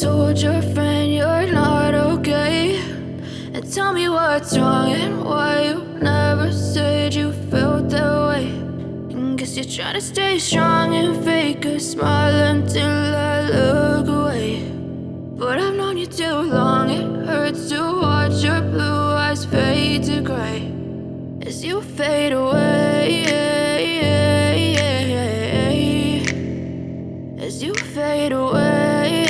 told your friend you're not okay, and tell me what's wrong and why you never said you felt that way. And guess you're trying to stay strong and fake a smile until I look away. But I've known you too long, it hurts to watch your blue eyes fade to gray as you fade away, as you fade away.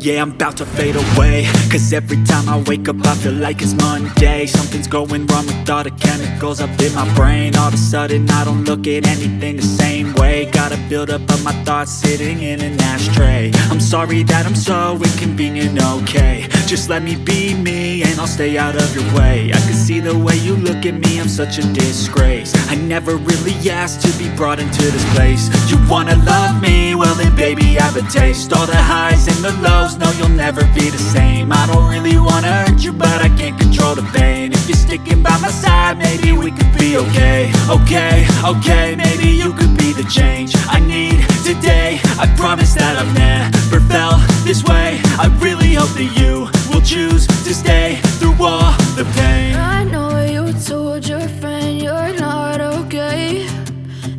Yeah, I'm about to fade away, cause every time I wake up I feel like it's Monday. Something's going wrong with all the chemicals up in my brain. All of a sudden I don't look at anything the same way. Gotta build up of my thoughts sitting in an ashtray. I'm sorry that I'm so inconvenient, okay. Just let me be me and I'll stay out of your way. I can see the way you look at me, I'm such a disgrace. I never really asked to be brought into this place. You wanna love me? Well then baby I have a taste. All the highs and the lows, no you'll never be the same. I don't really wanna hurt you but I can't control the pain. If you're sticking by my side maybe we could be okay. Okay, maybe you could be the change I need today. I promise that I've never felt this way. I really hope that you will choose to stay through all the pain. I know you told your friend you're not okay,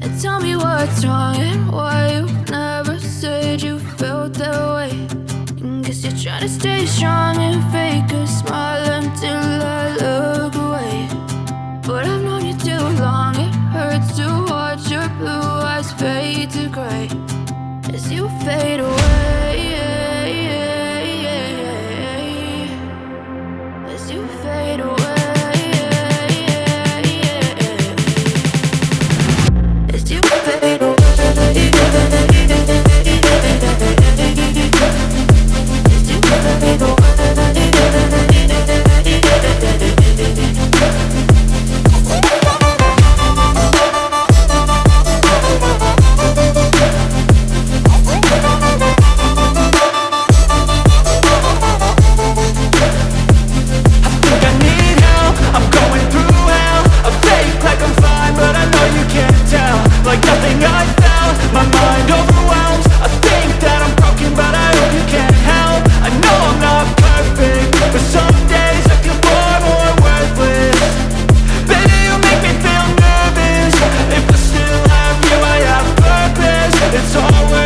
and tell me what's wrong and why you never said you felt that way. And guess you're trying to stay strong and fake a smile until I look away. But I've known you too long, it hurts to watch your blue eyes fade to gray as you fade away.